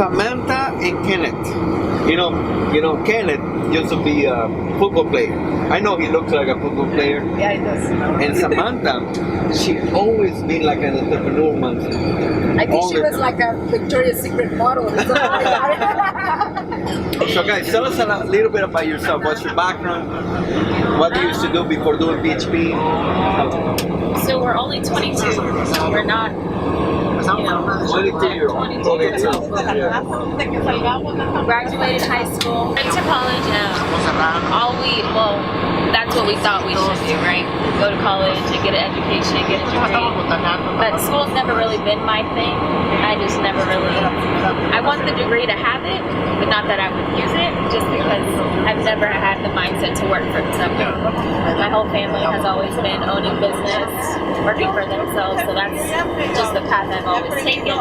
Samantha and Kenneth. You know, Kenneth used to be a football player. I know he looks like a football player. Yeah, he does. And Samantha, she always been like an entrepreneur man. I think she was like a Victoria's Secret model or something like that. So guys, tell us a little bit about yourself. What's your background? What you used to do before doing PHP? So we're only 22. We're not, 22-year-old. 22. Graduated high school, went to college, that's what we thought we should do, right? Go to college and get an education, get a degree. But school's never really been my thing. I just never really, I want the degree to have it, but not that I would use it, just because I've never had the mindset to work for something. My whole family has always been owning business, working for themselves, so that's just the path I've always taken.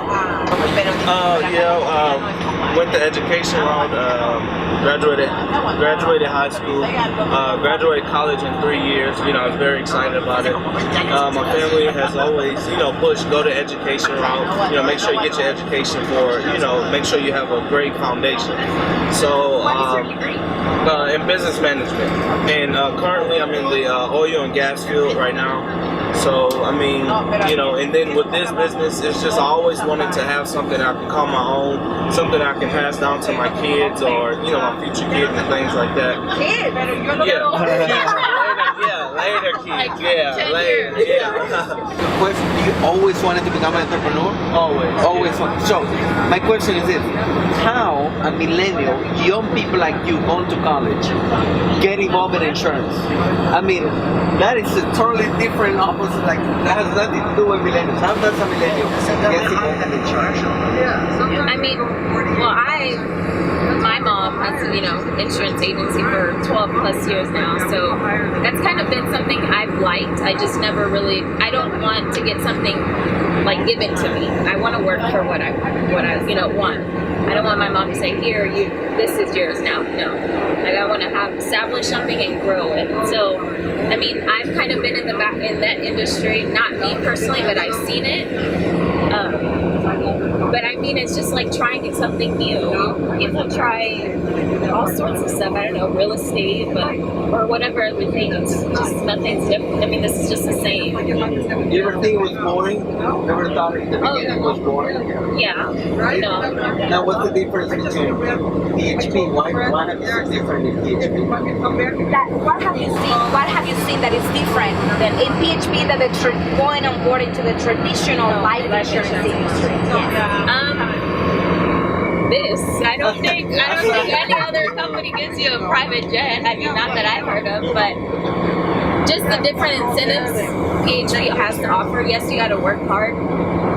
Went the education route, graduated high school, graduated college in 3 years. I was very excited about it. My family has always, pushed go to education route. Make sure you get your education for, make sure you have a great foundation. So, in business management, and currently I'm in the oil and gas field right now. So, and then with this business, it's just I always wanted to have something I can call my own, something I can pass down to my kids or, my future kids and things like that. Kids? Later kids. Later. The question, you always wanted to become an entrepreneur? Always. So, my question is this. How a millennial, young people like you going to college, get involved in insurance? That is a totally different opposite. Like, that has nothing to do with millennials. How does a millennial get involved in insurance? My mom has, insurance agency for 12 plus years now, so that's kind of been something I've liked. I just never really, I don't want to get something like given to me. I want to work for what I want. I don't want my mom to say, here, this is yours now. No. Like, I want to establish something and grow it. So, I've kind of been in that industry, not me personally, but I've seen it. But it's just like trying something new. People try all sorts of stuff. I don't know, real estate, or whatever other thing. It's just nothing's different. This is just the same. You ever think it was boring? Ever thought at the beginning it was boring? Yeah. No. Now, what's the difference between PHP? Why have you seen different in PHP? What have you seen that is different than in PHP that going on board into the traditional life insurance industry? I don't think any other company gives you a private jet. Not that I've heard of, but just the different incentives PHP has to offer. Yes, you got to work hard,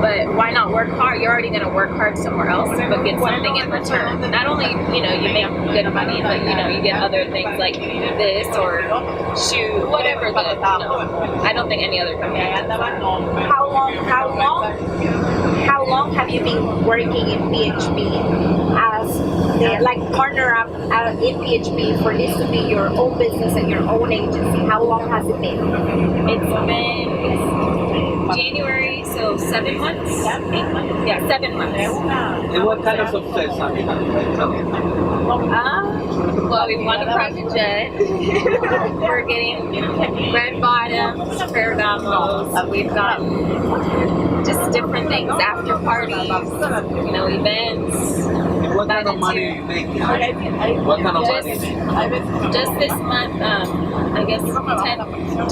but why not work hard? You're already going to work hard somewhere else, but get something in return. Not only, you make good money, but, you get other things like this or shoe, whatever. I don't think any other company has that. How long have you been working in PHP as partner up in PHP for this to be your own business and your own agency? How long has it been? It's been January, so 7 months. 8 months. Yeah, 7 months. And what kind of success have you had? We won a private jet. We're getting red bottoms, Ferragamos. We've got just different things, after parties, events. What kind of money are you making? What kind of money? Just this month, I guess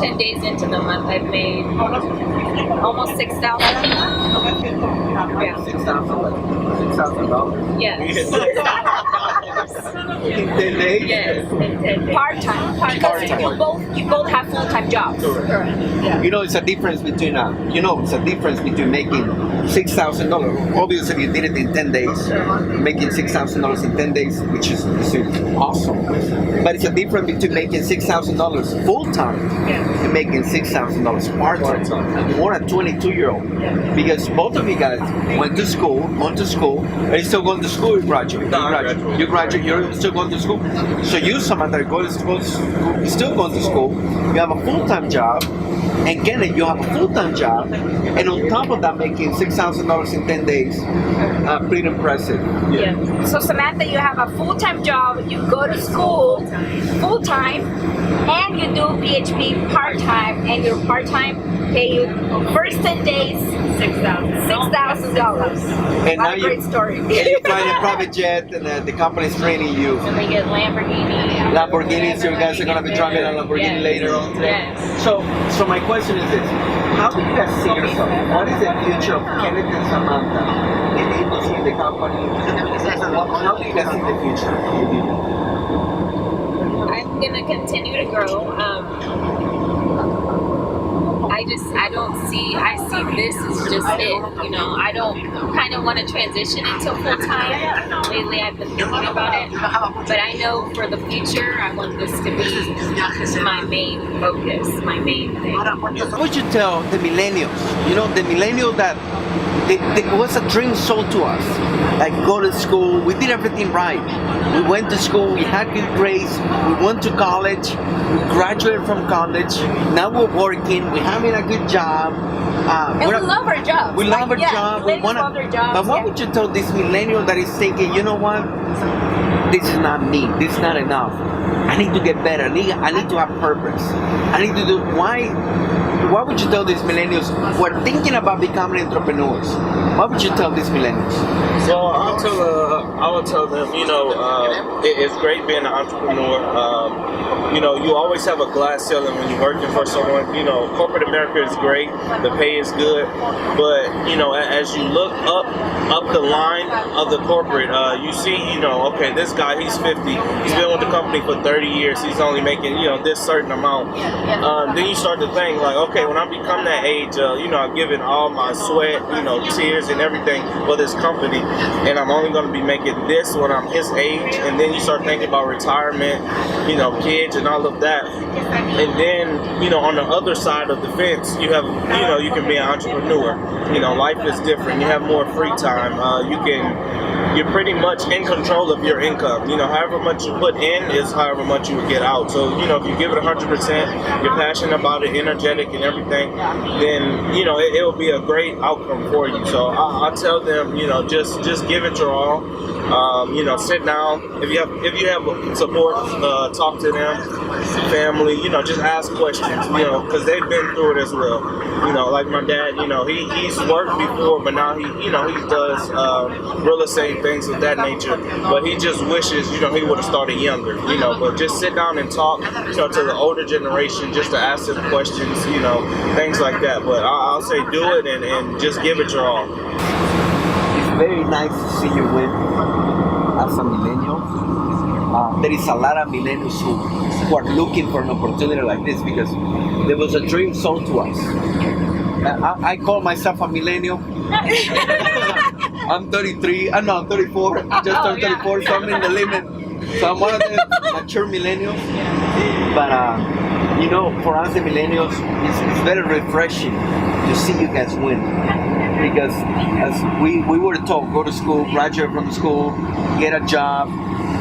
10 days into the month, I've made almost $6,000. Yeah. $6,000? Yes. In 10 days? Yes, in 10 days. Part-time. You both have full-time jobs. Correct. Yeah. It's a difference between making $6,000. Obviously, you did it in 10 days. Making $6,000 in 10 days, which is awesome. But it's a difference between making $6,000 full-time and making $6,000 part-time. You want a 22-year-old. Because both of you guys went to school, are you still going to school or you graduate? You graduate, you're still going to school. So you, Samantha, still going to school. You have a full-time job. And Kenneth, you have a full-time job, and on top of that, making $6,000 in 10 days. Pretty impressive. Yeah. So Samantha, you have a full-time job, you go to school full-time, and you do PHP part-time, and your part-time pay you first 10 days $6,000. And now Great story. And you're flying a private jet, and the company's training you. And they get Lamborghini. Lamborghini, so you guys are going to be driving a Lamborghini later on today. Yes. So my question is this: how do you guys see yourself? What is the future of Kenneth and Samantha in the industry, in the company? How do you guys see the future? I'm gonna continue to grow. I see this as just it. You know, I don't kind of want to transition into full time. Lately, I've been thinking about it, but I know for the future, I want this to be my main focus, my main thing. What would you tell the millennials? You know, the millennial that it was a dream sold to us. Like, go to school, we did everything right. We went to school, we had good grades, we went to college, we graduated from college, now we're working, we're having a good job. And we love our jobs. We love our job. We love their jobs. But what would you tell this millennial that is thinking, you know what? This is not me. This is not enough. I need to get better. I need to have purpose. I need to do what would you tell these millennials who are thinking about becoming entrepreneurs? What would you tell these millennials? So I would tell them, you know, it's great being an entrepreneur. You know, you always have a glass ceiling when you're working for someone. You know, corporate America is great, the pay is good, but you know, as you look up the line of the corporate, you see, you know, okay, this guy, he's 50, he's been with the company for 30 years, he's only making, you know, this certain amount. Then you start to think like, okay, when I become that age, you know, I've given all my sweat, you know, tears and everything for this company, and I'm only going to be making this when I'm his age. And then you start thinking about retirement, you know, kids and all of that. And then, you know, on the other side of the fence, you have, you know, you can be an entrepreneur. You know, life is different. You have more free time. You're pretty much in control of your income. You know, however much you put in is however much you would get out. So, you know, if you give it 100%, you're passionate about it, energetic and everything, then, you know, it will be a great outcome for you. So I tell them, you know, just give it your all. You know, sit down. If you have support, talk to them, family. You know, just ask questions. You know, because they've been through it as well. You know, like my dad. You know, he's worked before, but now he does real estate, things of that nature. But he just wishes, you know, he would have started younger. You know, but just sit down and talk, you know, to the older generation, just to ask them questions. You know, things like that. But I'll say do it and just give it your all. It's very nice to see you win as a millennial. There is a lot of millennials who are looking for an opportunity like this because there was a dream sold to us. I call myself a millennial. I'm 33. No, I'm 34. Just turned 34, so I'm in the limit. So I'm one of the mature millennials. But you know, for us the millennials, it's very refreshing to see you guys win. Because as we were told, go to school, graduate from school, get a job,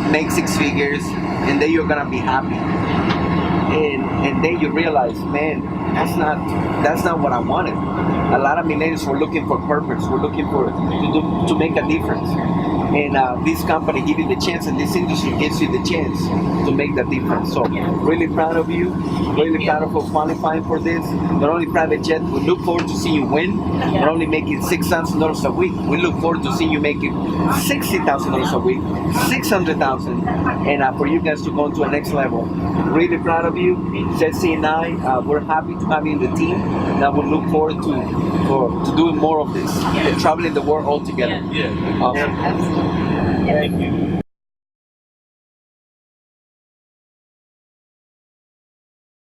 make 6 figures, and then you're gonna be happy. And then you realize, man, that's not what I wanted. A lot of millennials were looking for purpose. We're looking to make a difference. And this company gives you the chance, and this industry gives you the chance to make that difference. So, really proud of you. Really proud of you qualifying for this. Not only private jet, we look forward to seeing you win. Not only making $6,000 a week, we look forward to seeing you making $60,000 a week, $600,000, and for you guys to go to a next level. Really proud of you. Jesse and I, we're happy to have you in the team. Now we look forward to doing more of this and traveling the world all together. Yeah. Awesome. Thank you.